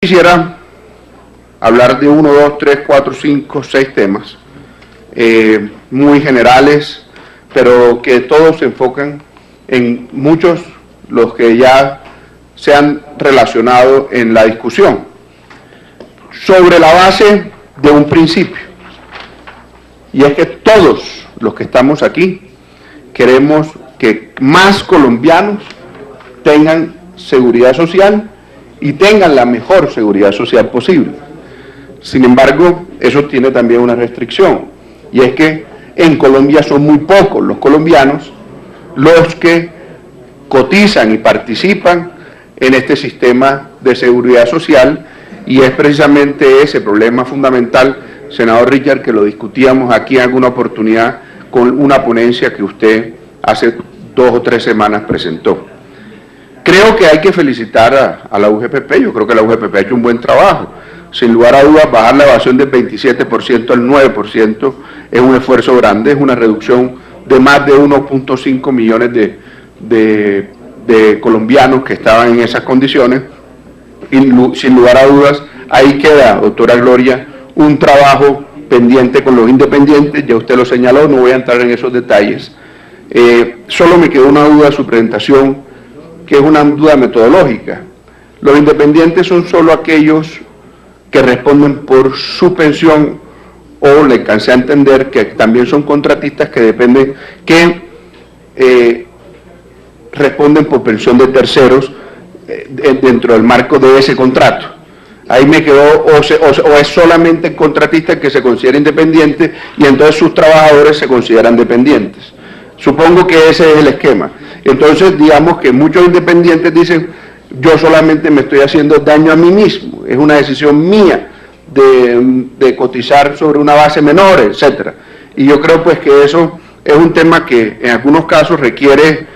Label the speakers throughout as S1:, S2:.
S1: Quisiera hablar de 1, 2, 3, 4, 5, 6 temas muy generales, pero que todos se enfocan en muchos los que ya se han relacionado en la discusión, sobre la base de un principio, y es que todos los que estamos aquí queremos que más colombianos tengan seguridad social y tengan la mejor seguridad social posible. Sin embargo, eso tiene también una restricción, y es que en Colombia son muy pocos los colombianos los que cotizan y participan en este sistema de seguridad social, y es precisamente ese problema fundamental, senador Richard, que lo discutíamos aquí en alguna oportunidad con una ponencia que usted hace 2 o 3 semanas presentó. Creo que hay que felicitar a la UGPP. Yo creo que la UGPP ha hecho un buen trabajo. Sin lugar a dudas, bajar la evasión del 27% al 9% es un esfuerzo grande, es una reducción de más de 1.5 millones de colombianos que estaban en esas condiciones, y sin lugar a dudas, ahí queda, doctora Gloria, un trabajo pendiente con los independientes. Ya usted lo señaló, no voy a entrar en esos detalles. Solo me quedó una duda de su presentación, que es una duda metodológica. Los independientes son solo aquellos que responden por su pensión, o le alcancé a entender que también son contratistas que dependen, que responden por pensión de terceros dentro del marco de ese contrato. Ahí me quedó, o es solamente el contratista que se considera independiente y entonces sus trabajadores se consideran dependientes. Supongo que ese es el esquema. Entonces, digamos que muchos independientes dicen, yo solamente me estoy haciendo daño a mí mismo, es una decisión mía de cotizar sobre una base menor, etcétera. Y yo creo pues que eso es un tema que en algunos casos requiere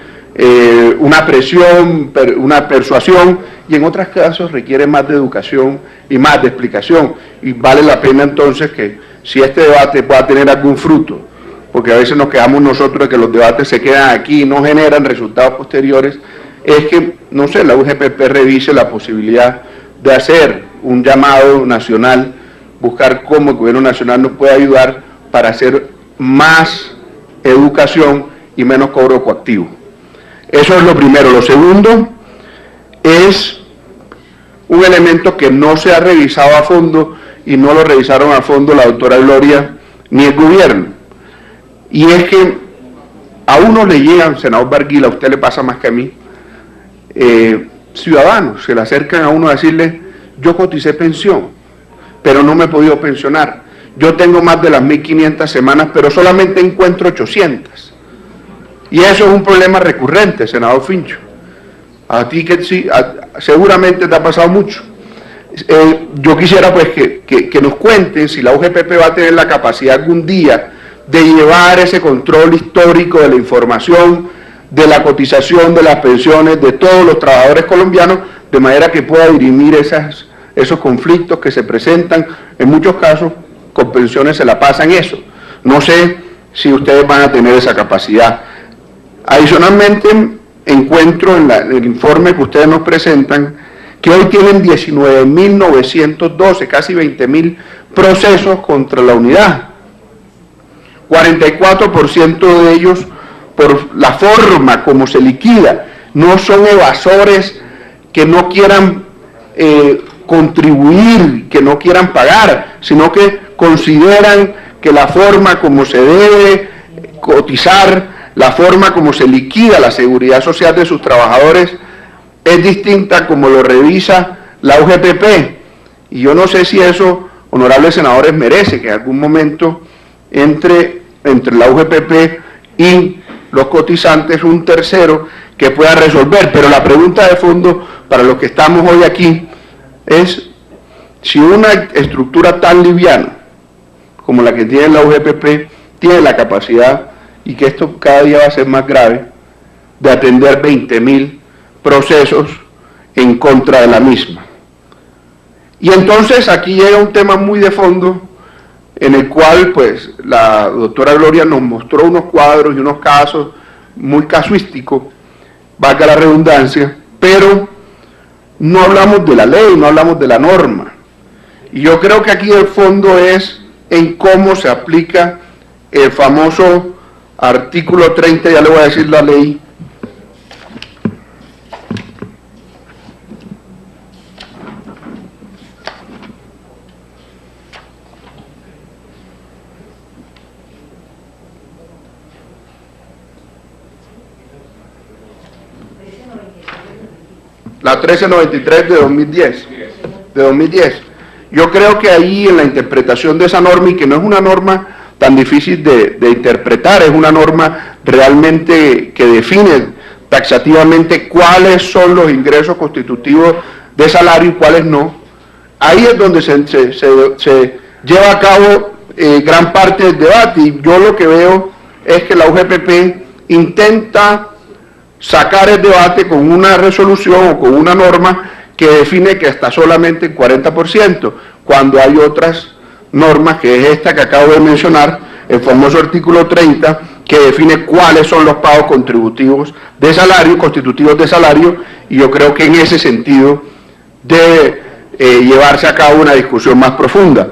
S1: una presión, una persuasión, y en otros casos requiere más de educación y más de explicación, y vale la pena entonces que si este debate pueda tener algún fruto, porque a veces nos quedamos nosotros de que los debates se quedan aquí y no generan resultados posteriores, es que, no sé, la UGPP revise la posibilidad de hacer un llamado nacional, buscar cómo el gobierno nacional nos puede ayudar para hacer más educación y menos cobro coactivo. Eso es lo primero. Lo segundo es un elemento que no se ha revisado a fondo, y no lo revisaron a fondo la doctora Gloria ni el gobierno. Y es que a uno le llegan, senador Barguila, a usted le pasa más que a mí, ciudadanos se le acercan a uno a decirle, yo coticé pensión, pero no me he podido pensionar. Yo tengo más de las 1.500 semanas, pero solamente encuentro 800. Y eso es un problema recurrente, senador Fincho. A ti que sí, seguramente te ha pasado mucho. Yo quisiera pues que nos cuenten si la UGPP va a tener la capacidad algún día de llevar ese control histórico de la información, de la cotización, de las pensiones de todos los trabajadores colombianos, de manera que pueda dirimir esos conflictos que se presentan. En muchos casos, con pensiones se la pasan eso. No sé si ustedes van a tener esa capacidad. Adicionalmente, encuentro en el informe que ustedes nos presentan que hoy tienen 19.912, casi 20.000 procesos contra la unidad. 44% de ellos por la forma como se liquida. No son evasores que no quieran contribuir, que no quieran pagar, sino que consideran que la forma como se debe cotizar, la forma como se liquida la seguridad social de sus trabajadores es distinta como lo revisa la UGPP. Y yo no sé si eso, honorables senadores, merece que en algún momento entre la UGPP y los cotizantes un tercero que pueda resolver. Pero la pregunta de fondo para los que estamos hoy aquí es si una estructura tan liviana como la que tiene la UGPP tiene la capacidad, y que esto cada día va a ser más grave, de atender 20.000 procesos en contra de la misma. Y entonces aquí llega un tema muy de fondo, en el cual pues la doctora Gloria nos mostró unos cuadros y unos casos muy casuísticos, valga la redundancia, pero no hablamos de la ley, no hablamos de la norma. Y yo creo que aquí el fondo es en cómo se aplica el famoso artículo 30, ya le voy a decir la ley. La 1393 de 2010. Yo creo que ahí en la interpretación de esa norma, y que no es una norma tan difícil de interpretar, es una norma realmente que define taxativamente cuáles son los ingresos constitutivos de salario y cuáles no. Ahí es donde se lleva a cabo gran parte del debate, y yo lo que veo es que la UGPP intenta sacar el debate con una resolución o con una norma que define que hasta solamente el 40%, cuando hay otras normas, que es esta que acabo de mencionar, el famoso artículo 30, que define cuáles son los pagos contributivos de salario, constitutivos de salario, y yo creo que en ese sentido debe llevarse a cabo una discusión más profunda.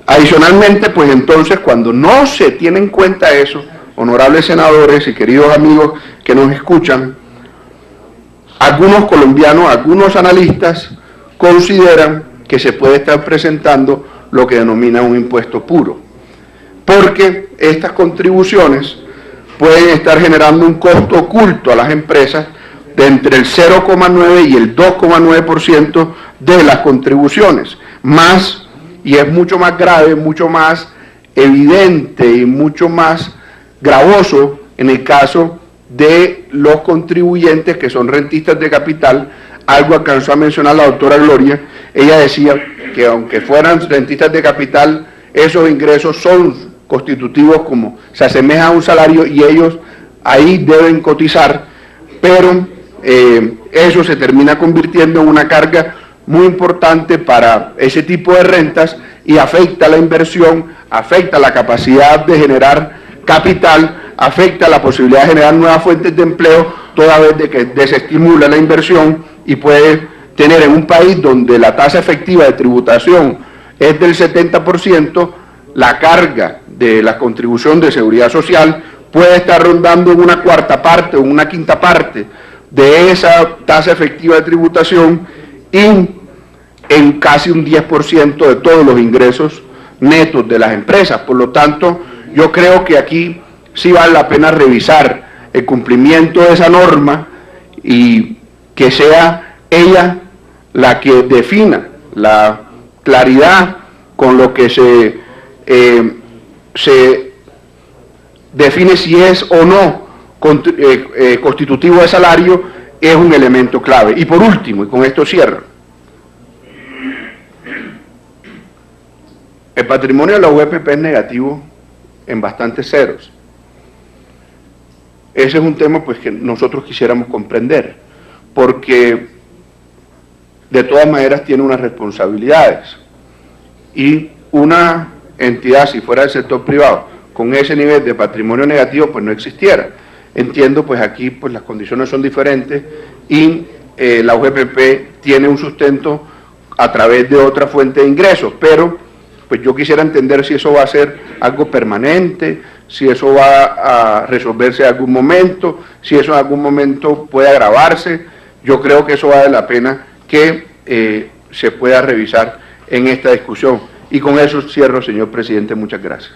S1: Adicionalmente, pues entonces, cuando no se tiene en cuenta eso, honorables senadores y queridos amigos que nos escuchan, algunos colombianos, algunos analistas consideran que se puede estar presentando lo que denomina un impuesto puro, porque estas contribuciones pueden estar generando un costo oculto a las empresas de entre el 0,9 y el 2,9% de las contribuciones, más, y es mucho más grave, mucho más evidente y mucho más gravoso en el caso de los contribuyentes que son rentistas de capital. Algo alcanzó a mencionar la doctora Gloria. Ella decía que aunque fueran rentistas de capital, esos ingresos son constitutivos, como se asemeja a un salario, y ellos ahí deben cotizar, pero eso se termina convirtiendo en una carga muy importante para ese tipo de rentas y afecta la inversión, afecta la capacidad de generar capital, afecta la posibilidad de generar nuevas fuentes de empleo, toda vez de que desestimula la inversión, y puede tener en un país donde la tasa efectiva de tributación es del 70%, la carga de la contribución de seguridad social puede estar rondando en una cuarta parte o una quinta parte de esa tasa efectiva de tributación, y en casi un 10% de todos los ingresos netos de las empresas. Por lo tanto, yo creo que aquí sí vale la pena revisar el cumplimiento de esa norma y que sea ella la que defina la claridad con lo que se define si es o no constitutivo de salario, es un elemento clave. Y por último, y con esto cierro, el patrimonio de la UGPP es negativo en bastantes ceros. Ese es un tema pues que nosotros quisiéramos comprender, porque de todas maneras tiene unas responsabilidades, y una entidad, si fuera del sector privado, con ese nivel de patrimonio negativo, pues no existiera. Entiendo, pues aquí pues las condiciones son diferentes, y la UGPP tiene un sustento a través de otra fuente de ingresos, pero pues yo quisiera entender si eso va a ser algo permanente, si eso va a resolverse en algún momento, si eso en algún momento puede agravarse. Yo creo que eso vale la pena que se pueda revisar en esta discusión. Y con eso cierro, señor presidente. Muchas gracias.